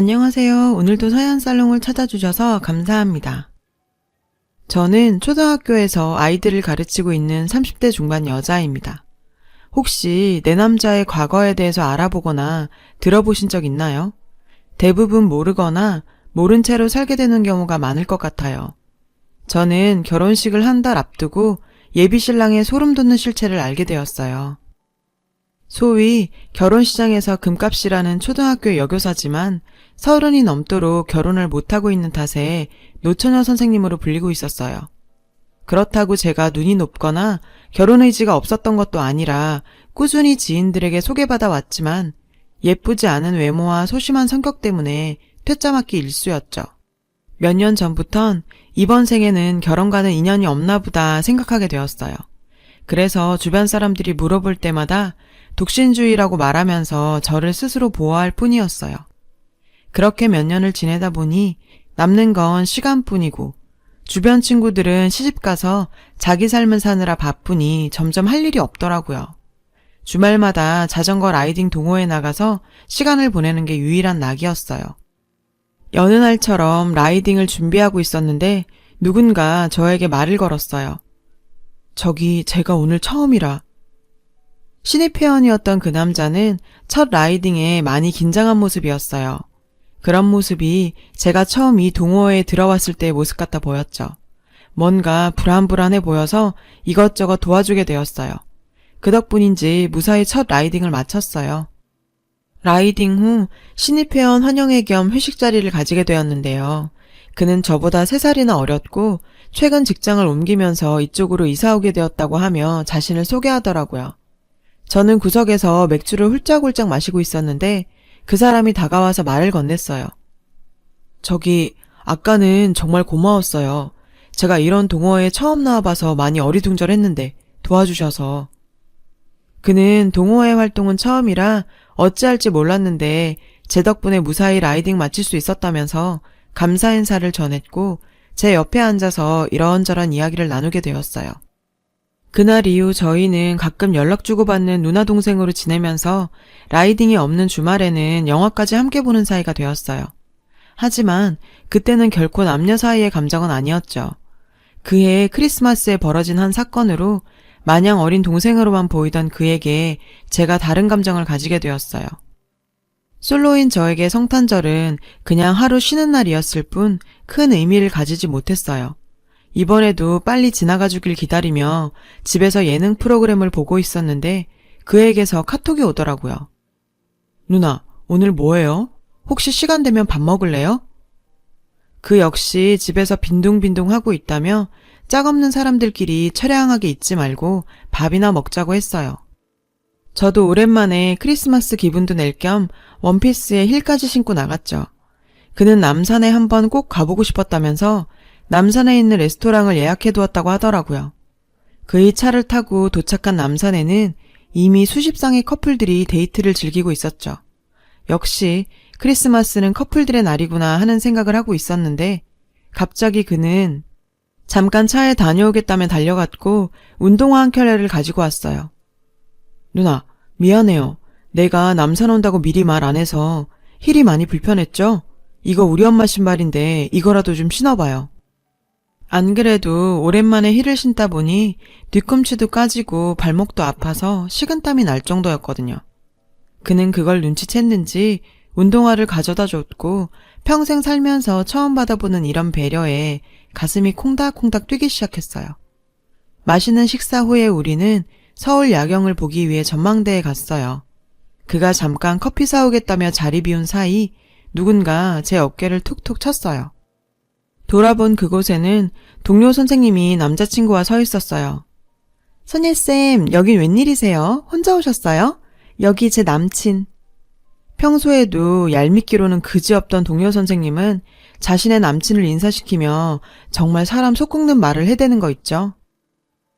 안녕하세요. 오늘도 서연살롱을 찾아주셔서 감사합니다. 저는 초등학교에서 아이들을 가르치고 있는 30대 중반 여자입니다. 혹시 내 남자의 과거에 대해서 알아보거나 들어보신 적 있나요? 대부분 모르거나 모른 채로 살게 되는 경우가 많을 것 같아요. 저는 결혼식을 한 달 앞두고 예비신랑의 소름 돋는 실체를 알게 되었어요. 소위 결혼시장에서 금값이라는 초등학교 여교사지만 30이 넘도록 결혼을 못하고 있는 탓에 노처녀 선생님으로 불리고 있었어요. 그렇다고 제가 눈이 높거나 결혼 의지가 없었던 것도 아니라 꾸준히 지인들에게 소개받아 왔지만 예쁘지 않은 외모와 소심한 성격 때문에 퇴짜 맞기 일쑤였죠. 몇 년 전부턴 이번 생에는 결혼과는 인연이 없나 보다 생각하게 되었어요. 그래서 주변 사람들이 물어볼 때마다 독신주의라고 말하면서 저를 스스로 보호할 뿐이었어요. 그렇게 몇 년을 지내다 보니 남는 건 시간뿐이고 주변 친구들은 시집가서 자기 삶을 사느라 바쁘니 점점 할 일이 없더라고요. 주말마다 자전거 라이딩 동호회 나가서 시간을 보내는 게 유일한 낙이었어요. 여느 날처럼 라이딩을 준비하고 있었는데 누군가 저에게 말을 걸었어요. 저기 제가 오늘 처음이라. 신입 회원이었던 그 남자는 첫 라이딩에 많이 긴장한 모습이었어요. 그런 모습이 제가 처음 이 동호회에 들어왔을 때의 모습 같아 보였죠. 뭔가 불안불안해 보여서 이것저것 도와주게 되었어요. 그 덕분인지 무사히 첫 라이딩을 마쳤어요. 라이딩 후 신입 회원 환영회 겸 회식 자리를 가지게 되었는데요. 그는 저보다 3살이나 어렸고 최근 직장을 옮기면서 이쪽으로 이사 오게 되었다고 하며 자신을 소개하더라고요. 저는 구석에서 맥주를 훌쩍훌쩍 마시고 있었는데 그 사람이 다가와서 말을 건넸어요. 저기 아까는 정말 고마웠어요. 제가 이런 동호회에 처음 나와봐서 많이 어리둥절했는데 도와주셔서. 그는 동호회 활동은 처음이라 어찌할지 몰랐는데 제 덕분에 무사히 라이딩 마칠 수 있었다면서 감사 인사를 전했고 제 옆에 앉아서 이런저런 이야기를 나누게 되었어요. 그날 이후 저희는 가끔 연락 주고받는 누나 동생으로 지내면서 라이딩이 없는 주말에는 영화까지 함께 보는 사이가 되었어요. 하지만 그때는 결코 남녀 사이의 감정은 아니었죠. 그해 크리스마스에 벌어진 한 사건으로 마냥 어린 동생으로만 보이던 그에게 제가 다른 감정을 가지게 되었어요. 솔로인 저에게 성탄절은 그냥 하루 쉬는 날이었을 뿐 큰 의미를 가지지 못했어요. 이번에도 빨리 지나가 주길 기다리며 집에서 예능 프로그램을 보고 있었는데 그에게서 카톡이 오더라고요. 누나, 오늘 뭐해요? 혹시 시간 되면 밥 먹을래요? 그 역시 집에서 빈둥빈둥 하고 있다며 짝없는 사람들끼리 처량하게 있지 말고 밥이나 먹자고 했어요. 저도 오랜만에 크리스마스 기분도 낼 겸 원피스에 힐까지 신고 나갔죠. 그는 남산에 한번 꼭 가보고 싶었다면서 남산에 있는 레스토랑을 예약해두었다고 하더라고요. 그의 차를 타고 도착한 남산에는 이미 수십 쌍의 커플들이 데이트를 즐기고 있었죠. 역시 크리스마스는 커플들의 날이구나 하는 생각을 하고 있었는데 갑자기 그는 잠깐 차에 다녀오겠다며 달려갔고 운동화 한 켤레를 가지고 왔어요. 누나, 미안해요. 내가 남산 온다고 미리 말 안 해서 힐이 많이 불편했죠? 이거 우리 엄마 신발인데 이거라도 좀 신어봐요. 안 그래도 오랜만에 힐을 신다 보니 뒤꿈치도 까지고 발목도 아파서 식은땀이 날 정도였거든요. 그는 그걸 눈치챘는지 운동화를 가져다 줬고 평생 살면서 처음 받아보는 이런 배려에 가슴이 콩닥콩닥 뛰기 시작했어요. 맛있는 식사 후에 우리는 서울 야경을 보기 위해 전망대에 갔어요. 그가 잠깐 커피 사오겠다며 자리 비운 사이 누군가 제 어깨를 툭툭 쳤어요. 돌아본 그곳에는 동료 선생님이 남자친구와 서 있었어요. 선예쌤, 여긴 웬일이세요? 혼자 오셨어요? 여기 제 남친. 평소에도 얄밉기로는 그지없던 동료 선생님은 자신의 남친을 인사시키며 정말 사람 속 긁는 말을 해대는 거 있죠.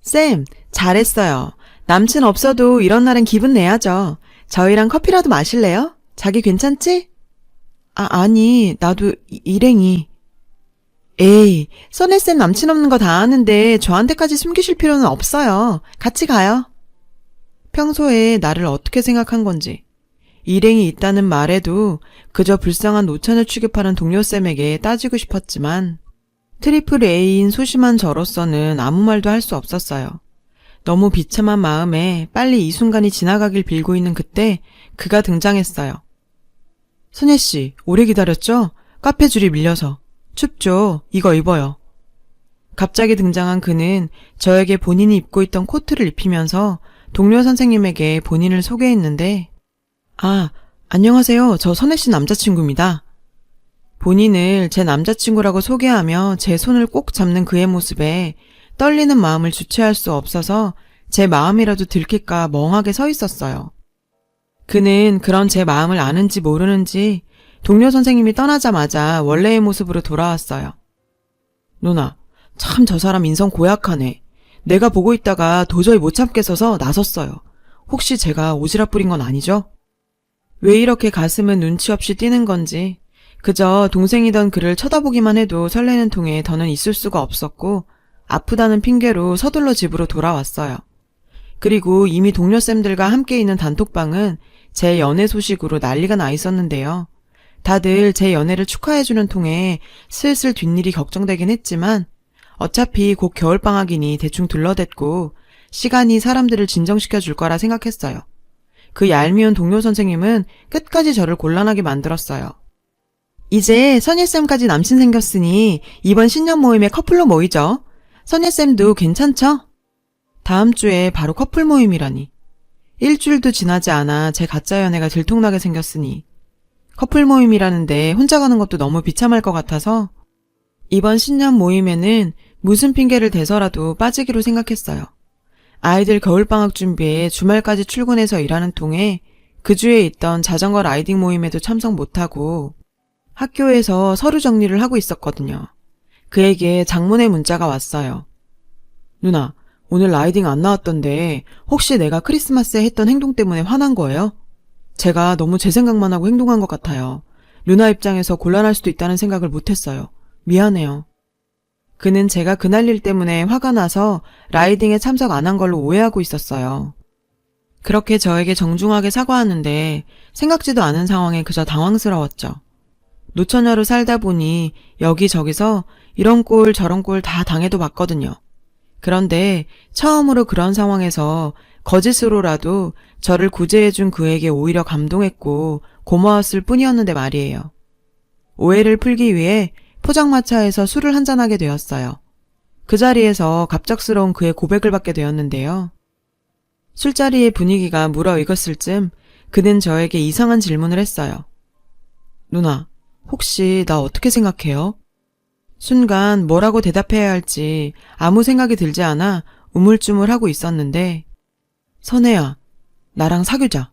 쌤, 잘했어요. 남친 없어도 이런 날은 기분 내야죠. 저희랑 커피라도 마실래요? 자기 괜찮지? 아니, 나도 일행이. 에이, 선혜쌤 남친 없는 거 다 아는데 저한테까지 숨기실 필요는 없어요. 같이 가요. 평소에 나를 어떻게 생각한 건지. 일행이 있다는 말에도 그저 불쌍한 노처녀 취급하는 동료쌤에게 따지고 싶었지만 트리플 A인 소심한 저로서는 아무 말도 할 수 없었어요. 너무 비참한 마음에 빨리 이 순간이 지나가길 빌고 있는 그때 그가 등장했어요. 선예씨, 오래 기다렸죠? 카페 줄이 밀려서. 춥죠? 이거 입어요. 갑자기 등장한 그는 저에게 본인이 입고 있던 코트를 입히면서 동료 선생님에게 본인을 소개했는데 안녕하세요. 저 선혜씨 남자친구입니다. 본인을 제 남자친구라고 소개하며 제 손을 꼭 잡는 그의 모습에 떨리는 마음을 주체할 수 없어서 제 마음이라도 들킬까 멍하게 서 있었어요. 그는 그런 제 마음을 아는지 모르는지 동료 선생님이 떠나자마자 원래의 모습으로 돌아왔어요. 누나, 참 저 사람 인성 고약하네. 내가 보고 있다가 도저히 못 참겠어서 나섰어요. 혹시 제가 오지랖 부린 건 아니죠? 왜 이렇게 가슴은 눈치 없이 뛰는 건지 그저 동생이던 그를 쳐다보기만 해도 설레는 통에 더는 있을 수가 없었고 아프다는 핑계로 서둘러 집으로 돌아왔어요. 그리고 이미 동료쌤들과 함께 있는 단톡방은 제 연애 소식으로 난리가 나 있었는데요. 다들 제 연애를 축하해주는 통에 슬슬 뒷일이 걱정되긴 했지만 어차피 곧 겨울방학이니 대충 둘러댔고 시간이 사람들을 진정시켜줄 거라 생각했어요. 그 얄미운 동료 선생님은 끝까지 저를 곤란하게 만들었어요. 이제 선예쌤까지 남친 생겼으니 이번 신년 모임에 커플로 모이죠. 선예쌤도 괜찮죠? 다음 주에 바로 커플 모임이라니. 일주일도 지나지 않아 제 가짜 연애가 들통나게 생겼으니 커플 모임이라는데 혼자 가는 것도 너무 비참할 것 같아서 이번 신년 모임에는 무슨 핑계를 대서라도 빠지기로 생각했어요. 아이들 겨울방학 준비에 주말까지 출근해서 일하는 통에 그 주에 있던 자전거 라이딩 모임에도 참석 못하고 학교에서 서류 정리를 하고 있었거든요. 그에게 장문의 문자가 왔어요. 누나, 오늘 라이딩 안 나왔던데 혹시 내가 크리스마스에 했던 행동 때문에 화난 거예요? 제가 너무 제 생각만 하고 행동한 것 같아요. 누나 입장에서 곤란할 수도 있다는 생각을 못했어요. 미안해요. 그는 제가 그날 일 때문에 화가 나서 라이딩에 참석 안 한 걸로 오해하고 있었어요. 그렇게 저에게 정중하게 사과하는데 생각지도 않은 상황에 그저 당황스러웠죠. 노처녀로 살다 보니 여기저기서 이런 꼴 저런 꼴 다 당해도 봤거든요. 그런데 처음으로 그런 상황에서 거짓으로라도 저를 구제해준 그에게 오히려 감동했고 고마웠을 뿐이었는데 말이에요. 오해를 풀기 위해 포장마차에서 술을 한잔하게 되었어요. 그 자리에서 갑작스러운 그의 고백을 받게 되었는데요. 술자리의 분위기가 무르익었을 쯤 그는 저에게 이상한 질문을 했어요. 누나, 혹시 나 어떻게 생각해요? 순간 뭐라고 대답해야 할지 아무 생각이 들지 않아 우물쭈물하고 있었는데 선혜야, 나랑 사귀자.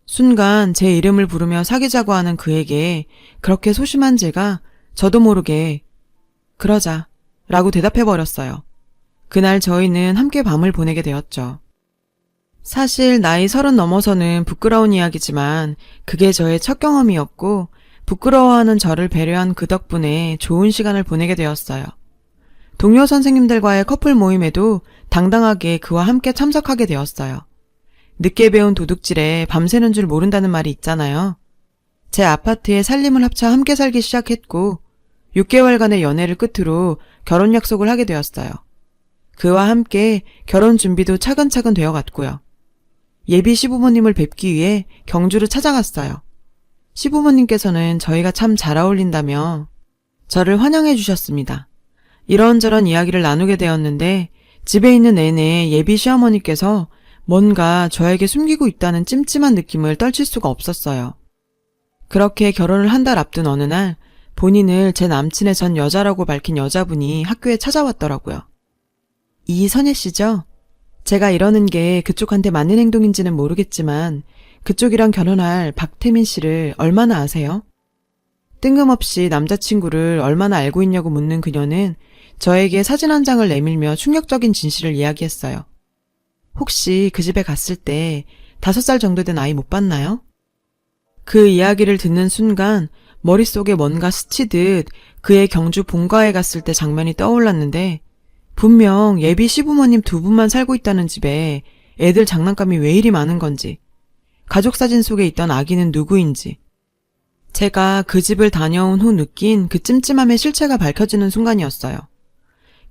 순간 제 이름을 부르며 사귀자고 하는 그에게 그렇게 소심한 제가 저도 모르게 그러자 라고 대답해버렸어요. 그날 저희는 함께 밤을 보내게 되었죠. 사실 나이 30 넘어서는 부끄러운 이야기지만 그게 저의 첫 경험이었고 부끄러워하는 저를 배려한 그 덕분에 좋은 시간을 보내게 되었어요. 동료 선생님들과의 커플 모임에도 당당하게 그와 함께 참석하게 되었어요. 늦게 배운 도둑질에 밤새는 줄 모른다는 말이 있잖아요. 제 아파트에 살림을 합쳐 함께 살기 시작했고 6개월간의 연애를 끝으로 결혼 약속을 하게 되었어요. 그와 함께 결혼 준비도 차근차근 되어갔고요. 예비 시부모님을 뵙기 위해 경주를 찾아갔어요. 시부모님께서는 저희가 참 잘 어울린다며 저를 환영해 주셨습니다. 이런저런 이야기를 나누게 되었는데 집에 있는 내내 예비 시어머니께서 뭔가 저에게 숨기고 있다는 찜찜한 느낌을 떨칠 수가 없었어요. 그렇게 결혼을 한 달 앞둔 어느 날 본인을 제 남친의 전 여자라고 밝힌 여자분이 학교에 찾아왔더라고요. 이선예 씨죠? 제가 이러는 게 그쪽한테 맞는 행동인지는 모르겠지만 그쪽이랑 결혼할 박태민 씨를 얼마나 아세요? 뜬금없이 남자친구를 얼마나 알고 있냐고 묻는 그녀는 저에게 사진 한 장을 내밀며 충격적인 진실을 이야기했어요. 혹시 그 집에 갔을 때 5살 정도 된 아이 못 봤나요? 그 이야기를 듣는 순간 머릿속에 뭔가 스치듯 그의 경주 본가에 갔을 때 장면이 떠올랐는데 분명 예비 시부모님 2분만 살고 있다는 집에 애들 장난감이 왜 이리 많은 건지 가족 사진 속에 있던 아기는 누구인지. 제가 그 집을 다녀온 후 느낀 그 찜찜함의 실체가 밝혀지는 순간이었어요.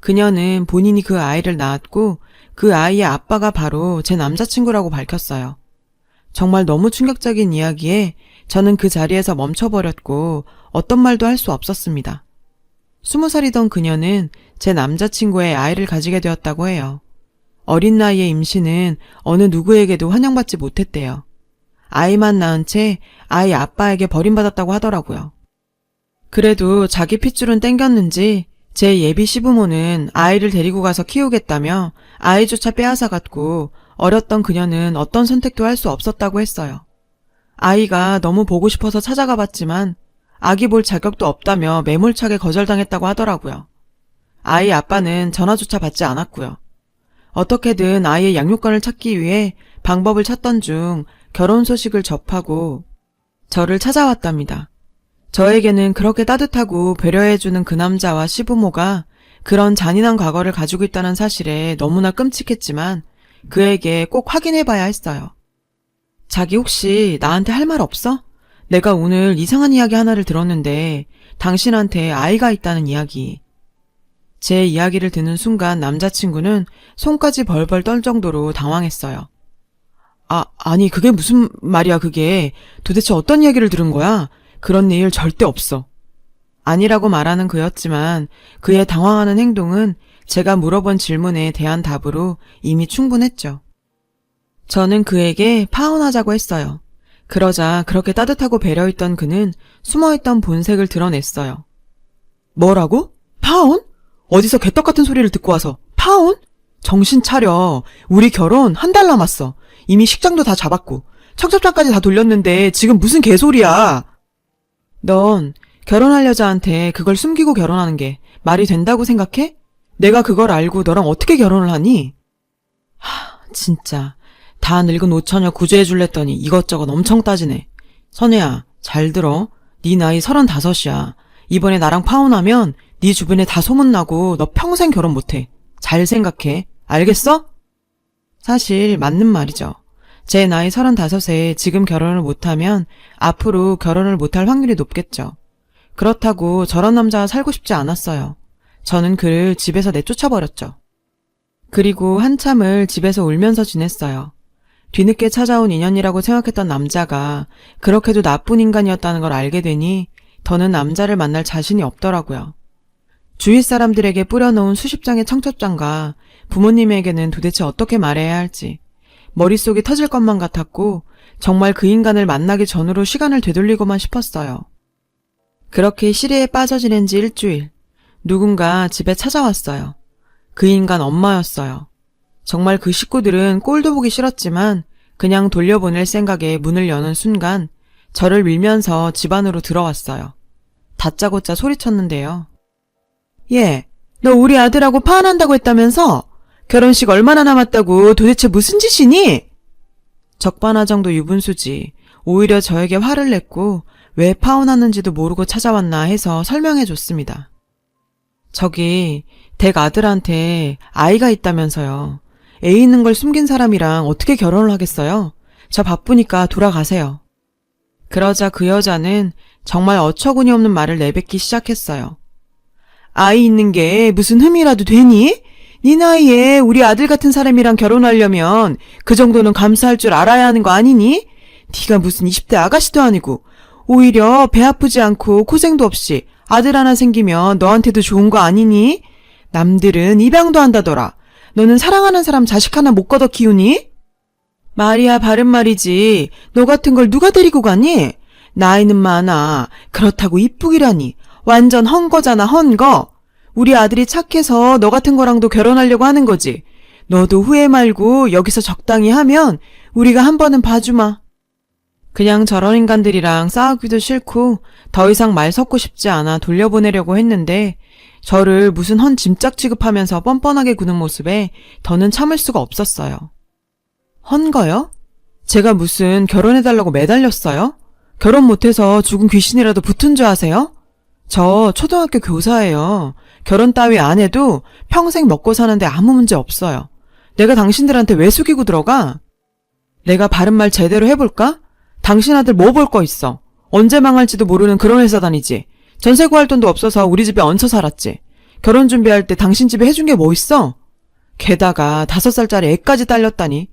그녀는 본인이 그 아이를 낳았고 그 아이의 아빠가 바로 제 남자친구라고 밝혔어요. 정말 너무 충격적인 이야기에 저는 그 자리에서 멈춰버렸고 어떤 말도 할 수 없었습니다. 20살이던 그녀는 제 남자친구의 아이를 가지게 되었다고 해요. 어린 나이의 임신은 어느 누구에게도 환영받지 못했대요. 아이만 낳은 채 아이 아빠에게 버림받았다고 하더라고요. 그래도 자기 핏줄은 땡겼는지 제 예비 시부모는 아이를 데리고 가서 키우겠다며 아이조차 빼앗아갔고 어렸던 그녀는 어떤 선택도 할 수 없었다고 했어요. 아이가 너무 보고 싶어서 찾아가 봤지만 아기 볼 자격도 없다며 매몰차게 거절당했다고 하더라고요. 아이 아빠는 전화조차 받지 않았고요. 어떻게든 아이의 양육권을 찾기 위해 방법을 찾던 중 결혼 소식을 접하고 저를 찾아왔답니다. 저에게는 그렇게 따뜻하고 배려해주는 그 남자와 시부모가 그런 잔인한 과거를 가지고 있다는 사실에 너무나 끔찍했지만 그에게 꼭 확인해봐야 했어요. 자기 혹시 나한테 할 말 없어? 내가 오늘 이상한 이야기 하나를 들었는데 당신한테 아이가 있다는 이야기. 제 이야기를 듣는 순간 남자친구는 손까지 벌벌 떨 정도로 당황했어요. 아니 그게 무슨 말이야 그게. 도대체 어떤 이야기를 들은 거야? 그런 일 절대 없어. 아니라고 말하는 그였지만 그의 당황하는 행동은 제가 물어본 질문에 대한 답으로 이미 충분했죠. 저는 그에게 파혼하자고 했어요. 그러자 그렇게 따뜻하고 배려했던 그는 숨어있던 본색을 드러냈어요. 뭐라고? 파혼? 어디서 개떡 같은 소리를 듣고 와서 파혼? 정신 차려. 우리 결혼 한 달 남았어. 이미 식장도 다 잡았고 청첩장까지 다 돌렸는데 지금 무슨 개소리야. 넌 결혼할 여자한테 그걸 숨기고 결혼하는 게 말이 된다고 생각해? 내가 그걸 알고 너랑 어떻게 결혼을 하니? 진짜 다 늙은 오처녀 구제해줄랬더니 이것저것 엄청 따지네. 선혜야, 잘 들어. 네 나이 35이야. 이번에 나랑 파혼하면 네 주변에 다 소문나고 너 평생 결혼 못해. 잘 생각해. 알겠어? 사실 맞는 말이죠. 제 나이 35에 지금 결혼을 못하면 앞으로 결혼을 못할 확률이 높겠죠. 그렇다고 저런 남자와 살고 싶지 않았어요. 저는 그를 집에서 내쫓아버렸죠. 그리고 한참을 집에서 울면서 지냈어요. 뒤늦게 찾아온 인연이라고 생각했던 남자가 그렇게도 나쁜 인간이었다는 걸 알게 되니 더는 남자를 만날 자신이 없더라고요. 주위 사람들에게 뿌려놓은 수십 장의 청첩장과 부모님에게는 도대체 어떻게 말해야 할지 머릿속이 터질 것만 같았고 정말 그 인간을 만나기 전으로 시간을 되돌리고만 싶었어요. 그렇게 시리에 빠져 지낸 지 일주일, 누군가 집에 찾아왔어요. 그 인간 엄마였어요. 정말 그 식구들은 꼴도 보기 싫었지만 그냥 돌려보낼 생각에 문을 여는 순간 저를 밀면서 집 안으로 들어왔어요. 다짜고짜 소리쳤는데요. 얘, 너 우리 아들하고 파혼한다고 했다면서? 결혼식 얼마나 남았다고 도대체 무슨 짓이니? 적반하장도 유분수지. 오히려 저에게 화를 냈고 왜 파혼하는지도 모르고 찾아왔나 해서 설명해줬습니다. 저기 댁 아들한테 아이가 있다면서요. 애 있는 걸 숨긴 사람이랑 어떻게 결혼을 하겠어요? 저 바쁘니까 돌아가세요. 그러자 그 여자는 정말 어처구니 없는 말을 내뱉기 시작했어요. 아이 있는 게 무슨 흠이라도 되니? 네 나이에 우리 아들 같은 사람이랑 결혼하려면 그 정도는 감수할 줄 알아야 하는 거 아니니? 네가 무슨 20대 아가씨도 아니고 오히려 배 아프지 않고 고생도 없이 아들 하나 생기면 너한테도 좋은 거 아니니? 남들은 입양도 한다더라. 너는 사랑하는 사람 자식 하나 못 걷어 키우니? 말이야 바른 말이지. 너 같은 걸 누가 데리고 가니? 나이는 많아. 그렇다고 이쁘기라니. 완전 헝거잖아 헝거. 우리 아들이 착해서 너 같은 거랑도 결혼하려고 하는 거지. 너도 후회 말고 여기서 적당히 하면 우리가 한 번은 봐주마. 그냥 저런 인간들이랑 싸우기도 싫고 더 이상 말 섞고 싶지 않아 돌려보내려고 했는데 저를 무슨 헌 짐짝 취급하면서 뻔뻔하게 구는 모습에 더는 참을 수가 없었어요. 헌거요? 제가 무슨 결혼해달라고 매달렸어요? 결혼 못해서 죽은 귀신이라도 붙은 줄 아세요? 저 초등학교 교사예요. 결혼 따위 안 해도 평생 먹고 사는데 아무 문제 없어요. 내가 당신들한테 왜 속이고 들어가? 내가 바른 말 제대로 해볼까? 당신 아들 뭐 볼 거 있어? 언제 망할지도 모르는 그런 회사 다니지. 전세 구할 돈도 없어서 우리 집에 얹혀 살았지. 결혼 준비할 때 당신 집에 해준 게 뭐 있어? 게다가 5살짜리 애까지 딸렸다니.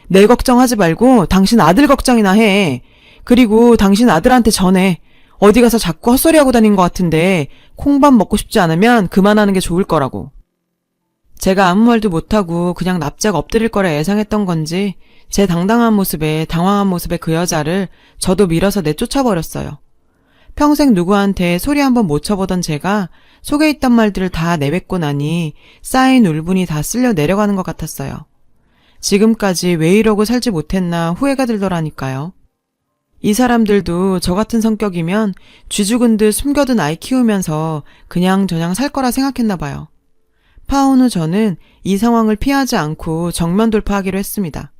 내 걱정하지 말고 당신 아들 걱정이나 해. 그리고 당신 아들한테 전해. 어디 가서 자꾸 헛소리하고 다닌 것 같은데 콩밥 먹고 싶지 않으면 그만하는 게 좋을 거라고. 제가 아무 말도 못하고 그냥 납작 엎드릴 거라 예상했던 건지 제 당당한 모습에 당황한 모습의 그 여자를 저도 밀어서 내쫓아버렸어요. 평생 누구한테 소리 한번 못 쳐보던 제가 속에 있던 말들을 다 내뱉고 나니 쌓인 울분이 다 쓸려 내려가는 것 같았어요. 지금까지 왜 이러고 살지 못했나 후회가 들더라니까요. 이 사람들도 저 같은 성격이면 쥐 죽은 듯 숨겨둔 아이 키우면서 그냥저냥 살 거라 생각했나 봐요. 파혼 후 저는 이 상황을 피하지 않고 정면 돌파하기로 했습니다.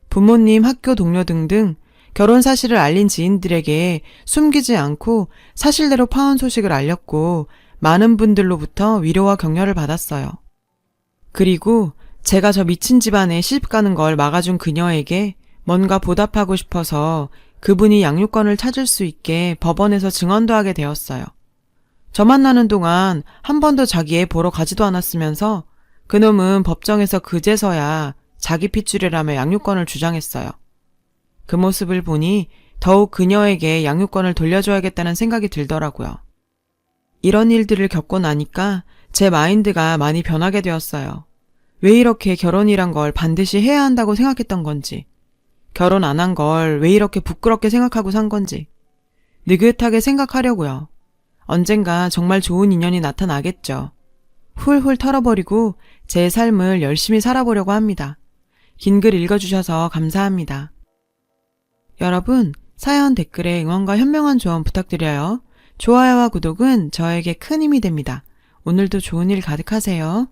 부모님, 학교 동료 등등 결혼 사실을 알린 지인들에게 숨기지 않고 사실대로 파혼 소식을 알렸고 많은 분들로부터 위로와 격려를 받았어요. 그리고 제가 저 미친 집안에 시집가는 걸 막아준 그녀에게 뭔가 보답하고 싶어서 그분이 양육권을 찾을 수 있게 법원에서 증언도 하게 되었어요. 저 만나는 동안 한 번도 자기 애 보러 가지도 않았으면서 그놈은 법정에서 그제서야 자기 핏줄이라며 양육권을 주장했어요. 그 모습을 보니 더욱 그녀에게 양육권을 돌려줘야겠다는 생각이 들더라고요. 이런 일들을 겪고 나니까 제 마인드가 많이 변하게 되었어요. 왜 이렇게 결혼이란 걸 반드시 해야 한다고 생각했던 건지, 결혼 안 한 걸 왜 이렇게 부끄럽게 생각하고 산 건지, 느긋하게 생각하려고요. 언젠가 정말 좋은 인연이 나타나겠죠. 훌훌 털어버리고 제 삶을 열심히 살아보려고 합니다. 긴 글 읽어주셔서 감사합니다. 여러분, 사연 댓글에 응원과 현명한 조언 부탁드려요. 좋아요와 구독은 저에게 큰 힘이 됩니다. 오늘도 좋은 일 가득하세요.